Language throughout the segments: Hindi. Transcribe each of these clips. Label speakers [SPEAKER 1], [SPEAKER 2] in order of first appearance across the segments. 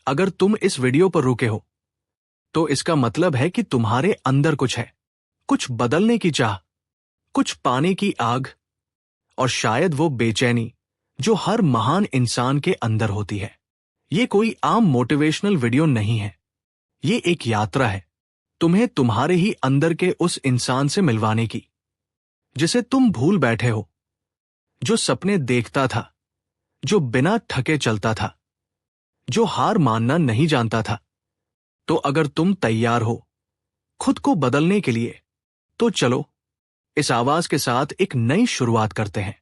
[SPEAKER 1] अगर तुम इस वीडियो पर रुके हो तो इसका मतलब है कि तुम्हारे अंदर कुछ है, कुछ बदलने की चाह, कुछ पाने की आग, और शायद वो बेचैनी जो हर महान इंसान के अंदर होती है। ये कोई आम मोटिवेशनल वीडियो नहीं है, ये एक यात्रा है तुम्हें तुम्हारे ही अंदर के उस इंसान से मिलवाने की जिसे तुम भूल बैठे हो, जो सपने देखता था, जो बिना थके चलता था, जो हार मानना नहीं जानता था। तो अगर तुम तैयार हो खुद को बदलने के लिए, तो चलो इस आवाज के साथ एक नई शुरुआत करते हैं।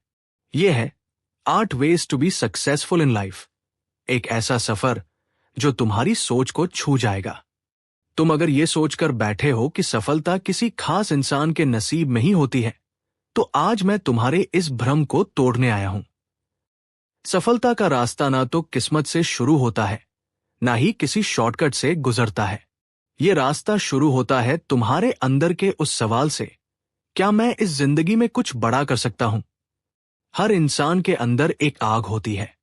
[SPEAKER 1] यह है 8 ways to be successful in life, एक ऐसा सफर जो तुम्हारी सोच को छू जाएगा। तुम अगर यह सोचकर बैठे हो कि सफलता किसी खास इंसान के नसीब में ही होती है, तो आज मैं तुम्हारे इस भ्रम को तोड़ने आया हूं। सफलता का रास्ता ना तो किस्मत से शुरू होता है, ना ही किसी शॉर्टकट से गुजरता है। यह रास्ता शुरू होता है तुम्हारे अंदर के उस सवाल से, क्या मैं इस जिंदगी में कुछ बड़ा कर सकता हूं? हर इंसान के अंदर एक आग होती है,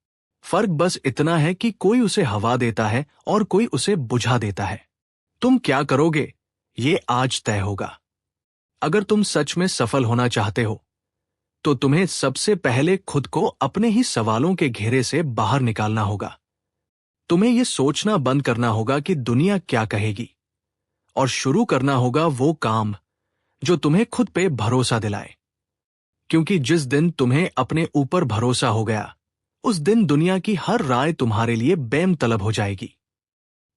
[SPEAKER 1] फर्क बस इतना है कि कोई उसे हवा देता है और कोई उसे बुझा देता है। तुम क्या करोगे, ये आज तय होगा। अगर तुम सच में सफल होना चाहते हो, तो तुम्हें सबसे पहले खुद को अपने ही सवालों के घेरे से बाहर निकालना होगा। तुम्हें यह सोचना बंद करना होगा कि दुनिया क्या कहेगी, और शुरू करना होगा वो काम जो तुम्हें खुद पे भरोसा दिलाए। क्योंकि जिस दिन तुम्हें अपने ऊपर भरोसा हो गया, उस दिन दुनिया की हर राय तुम्हारे लिए बेमतलब हो जाएगी।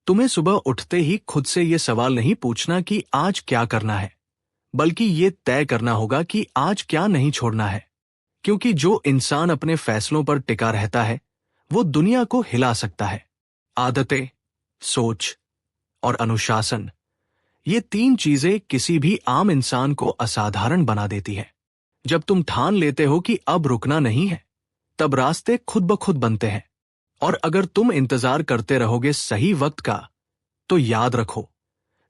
[SPEAKER 1] तुम्हें सुबह उठते ही खुद से यह सवाल नहीं पूछना कि आज क्या करना है, बल्कि ये तय करना होगा कि आज क्या नहीं छोड़ना है। क्योंकि जो इंसान अपने फैसलों पर टिका रहता है, वो दुनिया को हिला सकता है। आदतें, सोच और अनुशासन, ये 3 चीजें किसी भी आम इंसान को असाधारण बना देती है। जब तुम ठान लेते हो कि अब रुकना नहीं है, तब रास्ते खुद ब खुद बनते हैं। और अगर तुम इंतजार करते रहोगे सही वक्त का, तो याद रखो,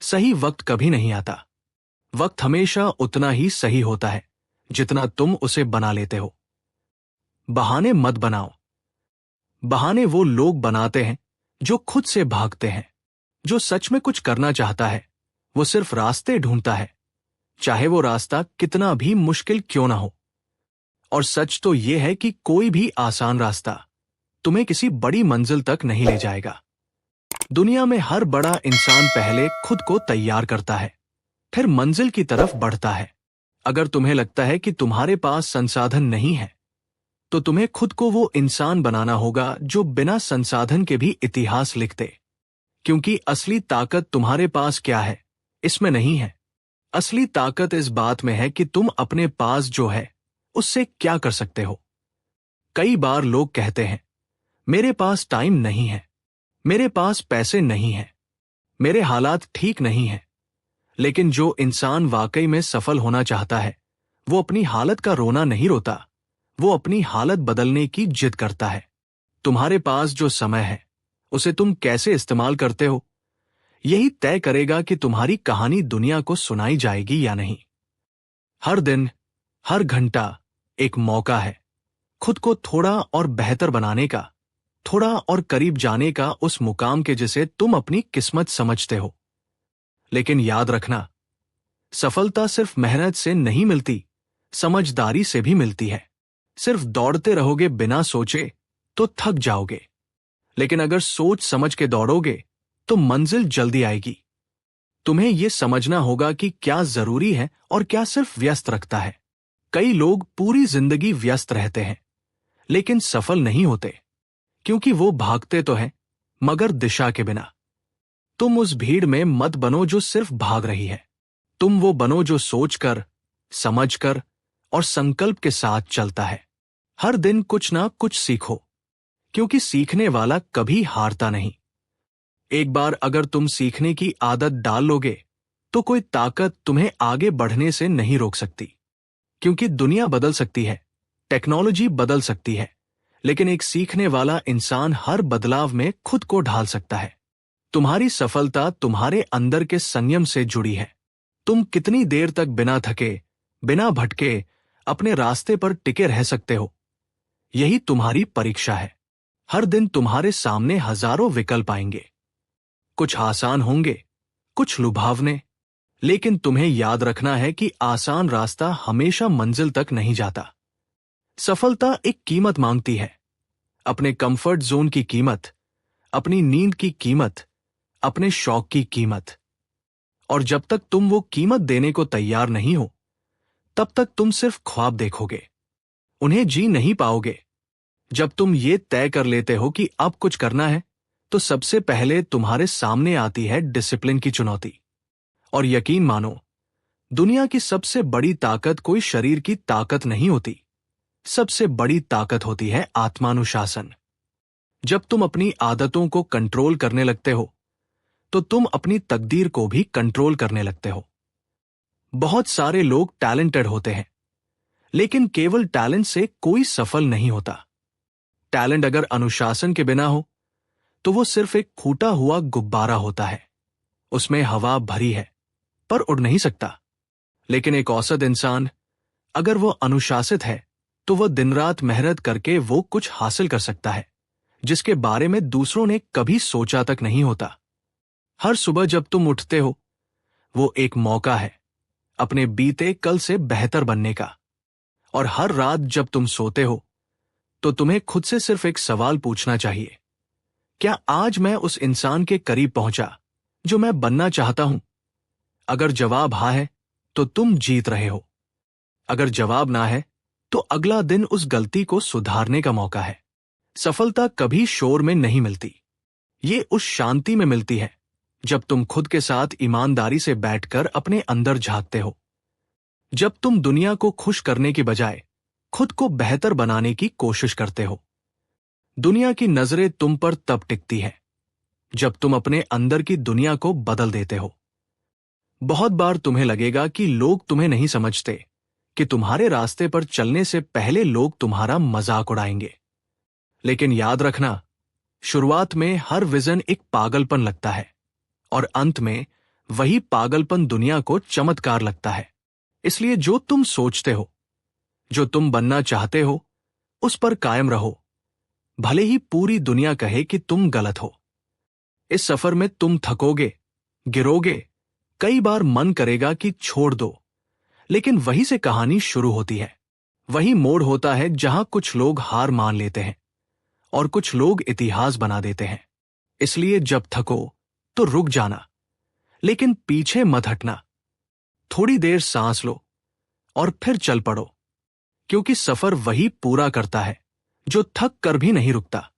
[SPEAKER 1] सही वक्त कभी नहीं आता। वक्त हमेशा उतना ही सही होता है जितना तुम उसे बना लेते हो। बहाने मत बनाओ। बहाने वो लोग बनाते हैं जो खुद से भागते हैं। जो सच में कुछ करना चाहता है, वो सिर्फ रास्ते ढूंढता है, चाहे वो रास्ता कितना भी मुश्किल क्यों ना हो। और सच तो यह है कि कोई भी आसान रास्ता तुम्हें किसी बड़ी मंजिल तक नहीं ले जाएगा। दुनिया में हर बड़ा इंसान पहले खुद को तैयार करता है, फिर मंजिल की तरफ बढ़ता है। अगर तुम्हें लगता है कि तुम्हारे पास संसाधन नहीं है, तो तुम्हें खुद को वो इंसान बनाना होगा जो बिना संसाधन के भी इतिहास लिखते। क्योंकि असली ताकत तुम्हारे पास क्या है, इसमें नहीं है। असली ताकत इस बात में है कि तुम अपने पास जो है उससे क्या कर सकते हो। कई बार लोग कहते हैं, मेरे पास टाइम नहीं है, मेरे पास पैसे नहीं है, मेरे हालात ठीक नहीं है। लेकिन जो इंसान वाकई में सफल होना चाहता है, वो अपनी हालत का रोना नहीं रोता, वो अपनी हालत बदलने की जिद करता है। तुम्हारे पास जो समय है, उसे तुम कैसे इस्तेमाल करते हो, यही तय करेगा कि तुम्हारी कहानी दुनिया को सुनाई जाएगी या नहीं। हर दिन, हर घंटा एक मौका है खुद को थोड़ा और बेहतर बनाने का, थोड़ा और करीब जाने का उस मुकाम के जिसे तुम अपनी किस्मत समझते हो। लेकिन याद रखना, सफलता सिर्फ मेहनत से नहीं मिलती, समझदारी से भी मिलती है। सिर्फ दौड़ते रहोगे बिना सोचे तो थक जाओगे, लेकिन अगर सोच समझ के दौड़ोगे तो मंजिल जल्दी आएगी। तुम्हें यह समझना होगा कि क्या जरूरी है और क्या सिर्फ व्यस्त रखता है। कई लोग पूरी जिंदगी व्यस्त रहते हैं, लेकिन सफल नहीं होते, क्योंकि वो भागते तो हैं, मगर दिशा के बिना। तुम उस भीड़ में मत बनो जो सिर्फ भाग रही है। तुम वो बनो जो सोचकर, समझकर और संकल्प के साथ चलता है। हर दिन कुछ ना कुछ सीखो, क्योंकि सीखने वाला कभी हारता नहीं। एक बार अगर तुम सीखने की आदत डाल लोगे, तो कोई ताकत तुम्हें आगे बढ़ने से नहीं रोक सकती। क्योंकि दुनिया बदल सकती है, टेक्नोलॉजी बदल सकती है, लेकिन एक सीखने वाला इंसान हर बदलाव में खुद को ढाल सकता है। तुम्हारी सफलता तुम्हारे अंदर के संयम से जुड़ी है। तुम कितनी देर तक बिना थके, बिना भटके अपने रास्ते पर टिके रह सकते हो, यही तुम्हारी परीक्षा है। हर दिन तुम्हारे सामने हजारों विकल्प आएंगे। कुछ आसान होंगे, कुछ लुभावने, लेकिन तुम्हें याद रखना है कि आसान रास्ता हमेशा मंजिल तक नहीं जाता। सफलता एक कीमत मांगती है, अपने कंफर्ट जोन की कीमत, अपनी नींद की कीमत, अपने शौक की कीमत। और जब तक तुम वो कीमत देने को तैयार नहीं हो, तब तक तुम सिर्फ ख्वाब देखोगे, उन्हें जी नहीं पाओगे। जब तुम ये तय कर लेते हो कि अब कुछ करना है, तो सबसे पहले तुम्हारे सामने आती है डिसिप्लिन की चुनौती। और यकीन मानो, दुनिया की सबसे बड़ी ताकत कोई शरीर की ताकत नहीं होती, सबसे बड़ी ताकत होती है आत्मानुशासन। जब तुम अपनी आदतों को कंट्रोल करने लगते हो, तो तुम अपनी तकदीर को भी कंट्रोल करने लगते हो। बहुत सारे लोग टैलेंटेड होते हैं, लेकिन केवल टैलेंट से कोई सफल नहीं होता। टैलेंट अगर अनुशासन के बिना हो, तो वो सिर्फ एक फूटा हुआ गुब्बारा होता है। उसमें हवा भरी है, पर उड़ नहीं सकता। लेकिन एक औसत इंसान, अगर वो अनुशासित है, तो वह दिन रात मेहनत करके वो कुछ हासिल कर सकता है, जिसके बारे में दूसरों ने कभी सोचा तक नहीं होता। हर सुबह जब तुम उठते हो, वो एक मौका है अपने बीते कल से बेहतर बनने का। और हर रात जब तुम सोते हो, तो तुम्हें खुद से सिर्फ एक सवाल पूछना चाहिए, क्या आज मैं उस इंसान के करीब पहुंचा जो मैं बनना चाहता हूं? अगर जवाब हाँ है, तो तुम जीत रहे हो। अगर जवाब ना है, तो अगला दिन उस गलती को सुधारने का मौका है। सफलता कभी शोर में नहीं मिलती, ये उस शांति में मिलती है जब तुम खुद के साथ ईमानदारी से बैठकर अपने अंदर झांकते हो। जब तुम दुनिया को खुश करने की बजाय खुद को बेहतर बनाने की कोशिश करते हो। दुनिया की नजरें तुम पर तब टिकती है जब तुम अपने अंदर की दुनिया को बदल देते हो। बहुत बार तुम्हें लगेगा कि लोग तुम्हें नहीं समझते, कि तुम्हारे रास्ते पर चलने से पहले लोग तुम्हारा मजाक उड़ाएंगे। लेकिन याद रखना, शुरुआत में हर विजन एक पागलपन लगता है, और अंत में वही पागलपन दुनिया को चमत्कार लगता है। इसलिए जो तुम सोचते हो, जो तुम बनना चाहते हो, उस पर कायम रहो, भले ही पूरी दुनिया कहे कि तुम गलत हो। इस सफर में तुम थकोगे, गिरोगे, कई बार मन करेगा कि छोड़ दो, लेकिन वहीं से कहानी शुरू होती है। वही मोड़ होता है जहां कुछ लोग हार मान लेते हैं और कुछ लोग इतिहास बना देते हैं। इसलिए जब थको तो रुक जाना, लेकिन पीछे मत हटना। थोड़ी देर सांस लो और फिर चल पड़ो, क्योंकि सफर वही पूरा करता है जो थक कर भी नहीं रुकता।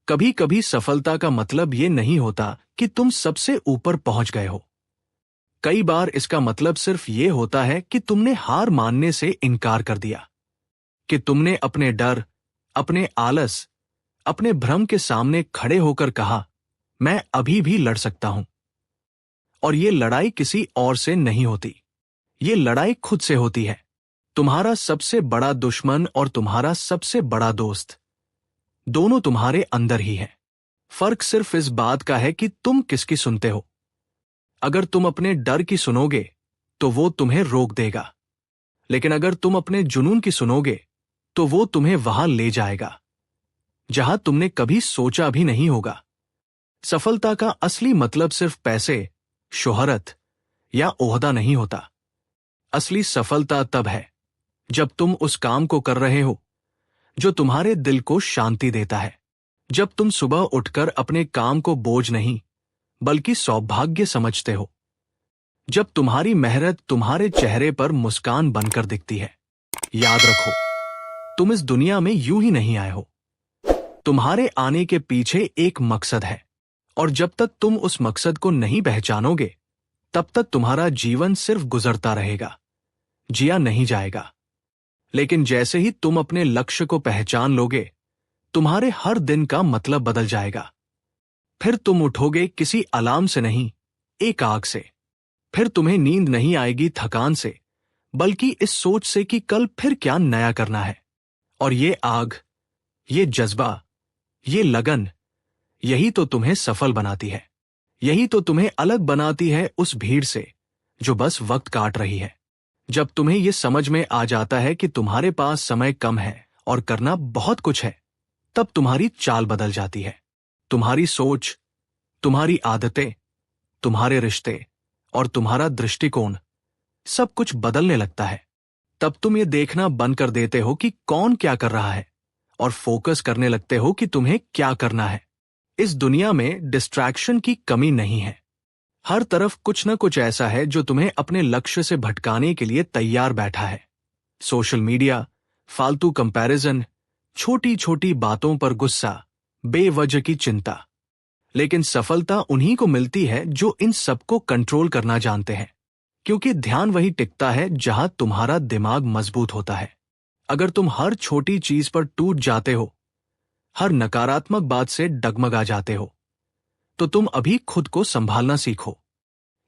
[SPEAKER 1] कभी कभी सफलता का मतलब ये नहीं होता कि तुम सबसे ऊपर पहुंच गए हो। कई बार इसका मतलब सिर्फ ये होता है कि तुमने हार मानने से इनकार कर दिया, कि तुमने अपने डर, अपने आलस, अपने भ्रम के सामने खड़े होकर कहा, मैं अभी भी लड़ सकता हूं। और ये लड़ाई किसी और से नहीं होती, ये लड़ाई खुद से होती है। तुम्हारा सबसे बड़ा दुश्मन और तुम्हारा सबसे बड़ा दोस्त दोनों तुम्हारे अंदर ही है। फर्क सिर्फ इस बात का है कि तुम किसकी सुनते हो। अगर तुम अपने डर की सुनोगे, तो वो तुम्हें रोक देगा, लेकिन अगर तुम अपने जुनून की सुनोगे, तो वो तुम्हें वहां ले जाएगा जहां तुमने कभी सोचा भी नहीं होगा। सफलता का असली मतलब सिर्फ पैसे, शोहरत या ओहदा नहीं होता। असली सफलता तब है जब तुम उस काम को कर रहे हो जो तुम्हारे दिल को शांति देता है। जब तुम सुबह उठकर अपने काम को बोझ नहीं, बल्कि सौभाग्य समझते हो। जब तुम्हारी मेहनत तुम्हारे चेहरे पर मुस्कान बनकर दिखती है। याद रखो, तुम इस दुनिया में यूं ही नहीं आए हो। तुम्हारे आने के पीछे एक मकसद है, और जब तक तुम उस मकसद को नहीं पहचानोगे, तब तक तुम्हारा जीवन सिर्फ गुजरता रहेगा, जिया नहीं जाएगा। लेकिन जैसे ही तुम अपने लक्ष्य को पहचान लोगे, तुम्हारे हर दिन का मतलब बदल जाएगा। फिर तुम उठोगे किसी अलार्म से नहीं, एक आग से। फिर तुम्हें नींद नहीं आएगी थकान से, बल्कि इस सोच से कि कल फिर क्या नया करना है। और ये आग, ये जज्बा, ये लगन, यही तो तुम्हें सफल बनाती है। यही तो तुम्हें अलग बनाती है उस भीड़ से जो बस वक्त काट रही है। जब तुम्हें यह समझ में आ जाता है कि तुम्हारे पास समय कम है और करना बहुत कुछ है, तब तुम्हारी चाल बदल जाती है। तुम्हारी सोच, तुम्हारी आदतें, तुम्हारे रिश्ते और तुम्हारा दृष्टिकोण सब कुछ बदलने लगता है। तब तुम ये देखना बंद कर देते हो कि कौन क्या कर रहा है और फोकस करने लगते हो कि तुम्हें क्या करना है। इस दुनिया में डिस्ट्रैक्शन की कमी नहीं है। हर तरफ कुछ न कुछ ऐसा है जो तुम्हें अपने लक्ष्य से भटकाने के लिए तैयार बैठा है। सोशल मीडिया, फालतू कंपैरिजन, छोटी छोटी बातों पर गुस्सा, बेवजह की चिंता। लेकिन सफलता उन्हीं को मिलती है जो इन सबको कंट्रोल करना जानते हैं, क्योंकि ध्यान वही टिकता है जहां तुम्हारा दिमाग मजबूत होता है। अगर तुम हर छोटी चीज पर टूट जाते हो, हर नकारात्मक बात से डगमगा जाते हो, तो तुम अभी खुद को संभालना सीखो,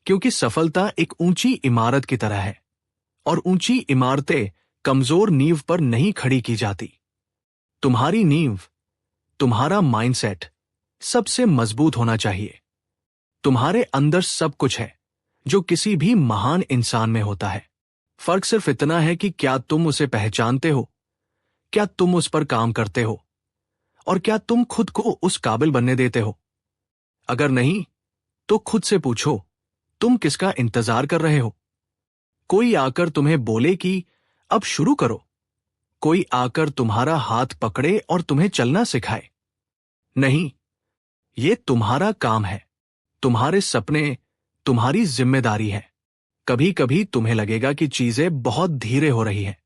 [SPEAKER 1] क्योंकि सफलता एक ऊंची इमारत की तरह है और ऊंची इमारतें कमजोर नींव पर नहीं खड़ी की जाती। तुम्हारी नींव, तुम्हारा माइंडसेट सबसे मजबूत होना चाहिए। तुम्हारे अंदर सब कुछ है जो किसी भी महान इंसान में होता है। फर्क सिर्फ इतना है कि क्या तुम उसे पहचानते हो, क्या तुम उस पर काम करते हो और क्या तुम खुद को उस काबिल बनने देते हो। अगर नहीं, तो खुद से पूछो, तुम किसका इंतजार कर रहे हो? कोई आकर तुम्हें बोले कि अब शुरू करो, कोई आकर तुम्हारा हाथ पकड़े और तुम्हें चलना सिखाए? नहीं, ये तुम्हारा काम है, तुम्हारे सपने, तुम्हारी जिम्मेदारी है। कभी कभी तुम्हें लगेगा कि चीजें बहुत धीरे हो रही हैं,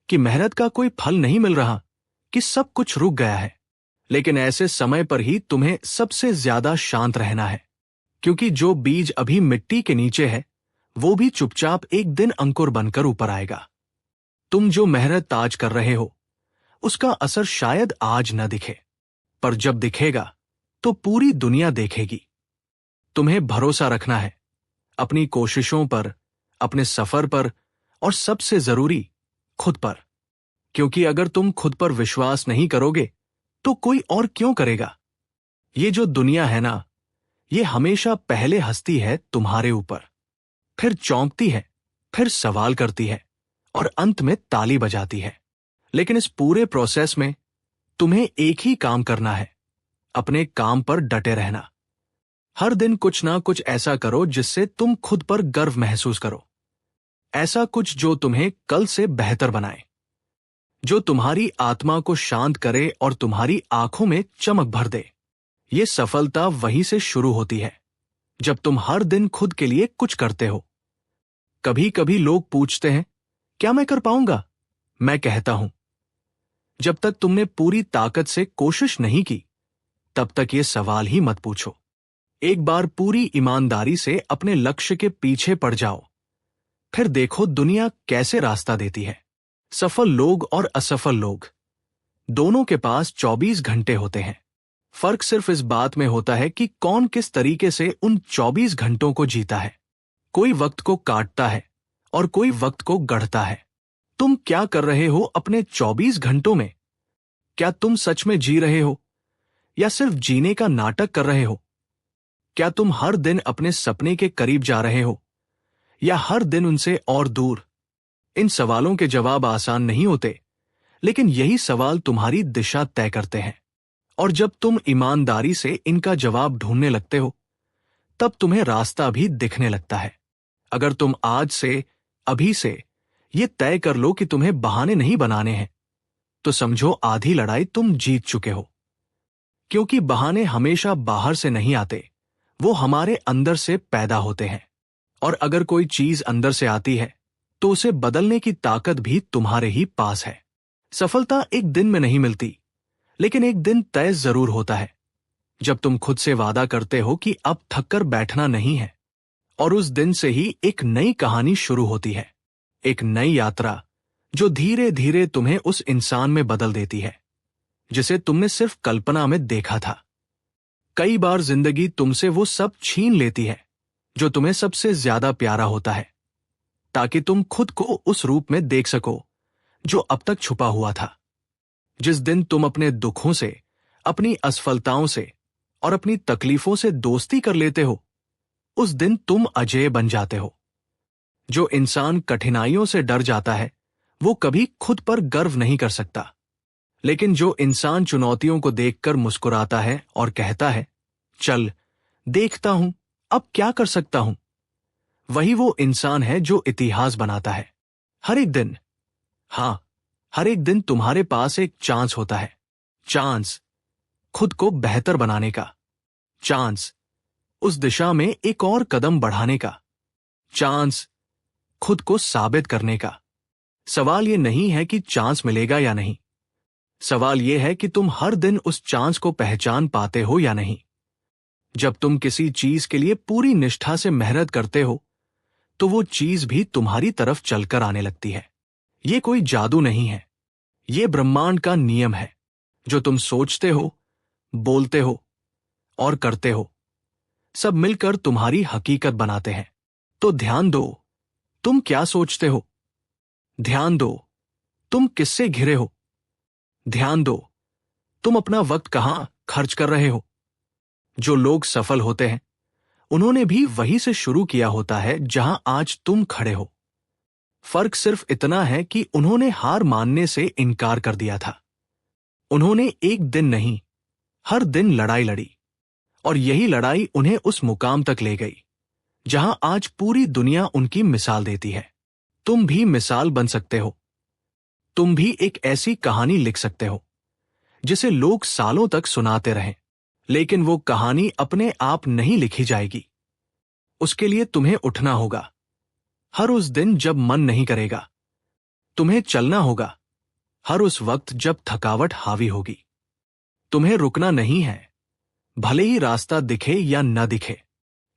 [SPEAKER 1] कि मेहनत का कोई फल नहीं मिल रहा, कि सब कुछ रुक गया है। लेकिन ऐसे समय पर ही तुम्हें सबसे ज्यादा शांत रहना है, क्योंकि जो बीज अभी मिट्टी के नीचे है वो भी चुपचाप एक दिन अंकुर बनकर ऊपर आएगा। तुम जो मेहनत आज कर रहे हो उसका असर शायद आज न दिखे, पर जब दिखेगा तो पूरी दुनिया देखेगी। तुम्हें भरोसा रखना है अपनी कोशिशों पर, अपने सफर पर और सबसे जरूरी खुद पर, क्योंकि अगर तुम खुद पर विश्वास नहीं करोगे तो कोई और क्यों करेगा? ये जो दुनिया है ना, ये हमेशा पहले हंसती है तुम्हारे ऊपर, फिर चौंकती है, फिर सवाल करती है और अंत में ताली बजाती है। लेकिन इस पूरे प्रोसेस में तुम्हें एक ही काम करना है, अपने काम पर डटे रहना। हर दिन कुछ ना कुछ ऐसा करो जिससे तुम खुद पर गर्व महसूस करो। ऐसा कुछ जो तुम्हें कल से बेहतर बनाए, जो तुम्हारी आत्मा को शांत करे और तुम्हारी आंखों में चमक भर दे। ये सफलता वहीं से शुरू होती है जब तुम हर दिन खुद के लिए कुछ करते हो। कभी कभी लोग पूछते हैं, क्या मैं कर पाऊंगा? मैं कहता हूं, जब तक तुमने पूरी ताकत से कोशिश नहीं की, तब तक ये सवाल ही मत पूछो। एक बार पूरी ईमानदारी से अपने लक्ष्य के पीछे पड़ जाओ, फिर देखो दुनिया कैसे रास्ता देती है। सफल लोग और असफल लोग दोनों के पास 24 घंटे होते हैं। फर्क सिर्फ इस बात में होता है कि कौन किस तरीके से उन 24 घंटों को जीता है। कोई वक्त को काटता है और कोई वक्त को गढ़ता है। तुम क्या कर रहे हो अपने 24 घंटों में? क्या तुम सच में जी रहे हो या सिर्फ जीने का नाटक कर रहे हो? क्या तुम हर दिन अपने सपने के करीब जा रहे हो या हर दिन उनसे और दूर? इन सवालों के जवाब आसान नहीं होते, लेकिन यही सवाल तुम्हारी दिशा तय करते हैं। और जब तुम ईमानदारी से इनका जवाब ढूंढने लगते हो, तब तुम्हें रास्ता भी दिखने लगता है। अगर तुम आज से, अभी से ये तय कर लो कि तुम्हें बहाने नहीं बनाने हैं, तो समझो आधी लड़ाई तुम जीत चुके हो। क्योंकि बहाने हमेशा बाहर से नहीं आते, वो हमारे अंदर से पैदा होते हैं। और अगर कोई चीज अंदर से आती है तो उसे बदलने की ताकत भी तुम्हारे ही पास है। सफलता एक दिन में नहीं मिलती, लेकिन एक दिन तय जरूर होता है जब तुम खुद से वादा करते हो कि अब थककर बैठना नहीं है। और उस दिन से ही एक नई कहानी शुरू होती है, एक नई यात्रा जो धीरे धीरे तुम्हें उस इंसान में बदल देती है जिसे तुमने सिर्फ कल्पना में देखा था। कई बार जिंदगी तुमसे वो सब छीन लेती है जो तुम्हें सबसे ज्यादा प्यारा होता है, ताकि तुम खुद को उस रूप में देख सको जो अब तक छुपा हुआ था। जिस दिन तुम अपने दुखों से, अपनी असफलताओं से और अपनी तकलीफों से दोस्ती कर लेते हो, उस दिन तुम अजेय बन जाते हो। जो इंसान कठिनाइयों से डर जाता है वो कभी खुद पर गर्व नहीं कर सकता, लेकिन जो इंसान चुनौतियों को देखकर मुस्कुराता है और कहता है, चल देखता हूं अब क्या कर सकता हूं, वही वो इंसान है जो इतिहास बनाता है। हर एक दिन, हां, हर एक दिन तुम्हारे पास एक चांस होता है। चांस खुद को बेहतर बनाने का, चांस उस दिशा में एक और कदम बढ़ाने का, चांस खुद को साबित करने का। सवाल ये नहीं है कि चांस मिलेगा या नहीं, सवाल यह है कि तुम हर दिन उस चांस को पहचान पाते हो या नहीं। जब तुम किसी चीज के लिए पूरी निष्ठा से मेहनत करते हो तो वो चीज भी तुम्हारी तरफ चलकर आने लगती है। ये कोई जादू नहीं है, ये ब्रह्मांड का नियम है। जो तुम सोचते हो, बोलते हो और करते हो, सब मिलकर तुम्हारी हकीकत बनाते हैं। तो ध्यान दो, तुम क्या सोचते हो। ध्यान दो, तुम किससे घिरे हो। ध्यान दो, तुम अपना वक्त कहां खर्च कर रहे हो। जो लोग सफल होते हैं उन्होंने भी वहीं से शुरू किया होता है जहां आज तुम खड़े हो। फर्क सिर्फ इतना है कि उन्होंने हार मानने से इनकार कर दिया था। उन्होंने एक दिन नहीं, हर दिन लड़ाई लड़ी, और यही लड़ाई उन्हें उस मुकाम तक ले गई जहां आज पूरी दुनिया उनकी मिसाल देती है। तुम भी मिसाल बन सकते हो। तुम भी एक ऐसी कहानी लिख सकते हो जिसे लोग सालों तक सुनाते रहें, लेकिन वो कहानी अपने आप नहीं लिखी जाएगी। उसके लिए तुम्हें उठना होगा, हर उस दिन जब मन नहीं करेगा। तुम्हें चलना होगा, हर उस वक्त जब थकावट हावी होगी। तुम्हें रुकना नहीं है, भले ही रास्ता दिखे या न दिखे,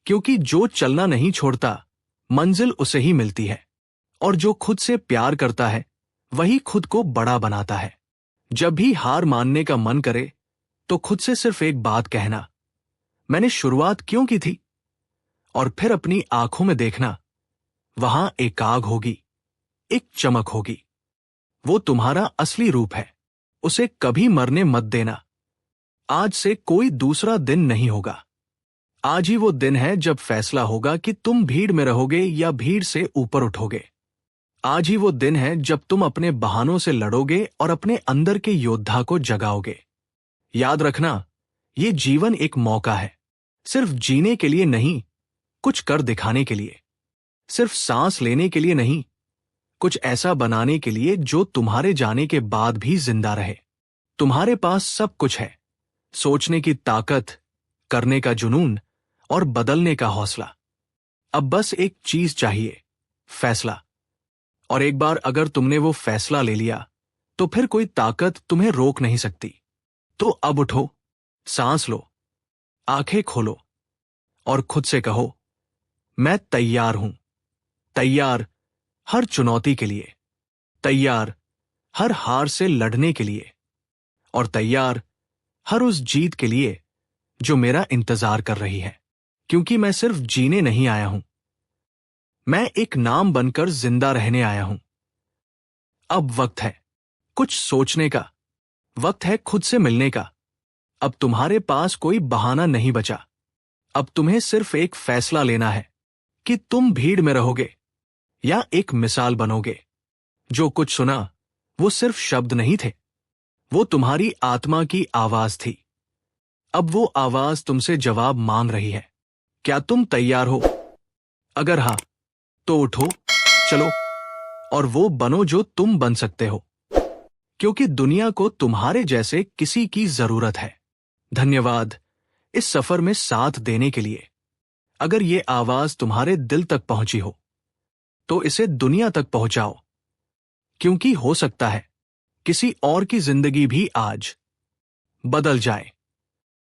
[SPEAKER 1] क्योंकि जो चलना नहीं छोड़ता मंजिल उसे ही मिलती है। और जो खुद से प्यार करता है वही खुद को बड़ा बनाता है। जब भी हार मानने का मन करे तो खुद से सिर्फ एक बात कहना, मैंने शुरुआत क्यों की थी। और फिर अपनी आंखों में देखना, वहां एक आग होगी, एक चमक होगी। वो तुम्हारा असली रूप है, उसे कभी मरने मत देना। आज से कोई दूसरा दिन नहीं होगा। आज ही वो दिन है जब फैसला होगा कि तुम भीड़ में रहोगे या भीड़ से ऊपर उठोगे। आज ही वो दिन है जब तुम अपने बहानों से लड़ोगे और अपने अंदर के योद्धा को जगाओगे। याद रखना, ये जीवन एक मौका है, सिर्फ जीने के लिए नहीं, कुछ कर दिखाने के लिए। सिर्फ सांस लेने के लिए नहीं, कुछ ऐसा बनाने के लिए जो तुम्हारे जाने के बाद भी जिंदा रहे। तुम्हारे पास सब कुछ है, सोचने की ताकत, करने का जुनून और बदलने का हौसला। अब बस एक चीज चाहिए, फैसला। और एक बार अगर तुमने वो फैसला ले लिया तो फिर कोई ताकत तुम्हें रोक नहीं सकती। तो अब उठो, सांस लो, आंखें खोलो और खुद से कहो, मैं तैयार हूं। तैयार हर चुनौती के लिए, तैयार हर हार से लड़ने के लिए, और तैयार हर उस जीत के लिए जो मेरा इंतजार कर रही है। क्योंकि मैं सिर्फ जीने नहीं आया हूं, मैं एक नाम बनकर जिंदा रहने आया हूं। अब वक्त है कुछ सोचने का, वक्त है खुद से मिलने का। अब तुम्हारे पास कोई बहाना नहीं बचा। अब तुम्हें सिर्फ एक फैसला लेना है कि तुम भीड़ में रहोगे या एक मिसाल बनोगे। जो कुछ सुना वो सिर्फ शब्द नहीं थे, वो तुम्हारी आत्मा की आवाज थी। अब वो आवाज तुमसे जवाब मांग रही है। क्या तुम तैयार हो? अगर हां, तो उठो, चलो और वो बनो जो तुम बन सकते हो। क्योंकि दुनिया को तुम्हारे जैसे किसी की जरूरत है। धन्यवाद इस सफर में साथ देने के लिए। अगर ये आवाज तुम्हारे दिल तक पहुंची हो तो इसे दुनिया तक पहुंचाओ, क्योंकि हो सकता है किसी और की जिंदगी भी आज बदल जाए।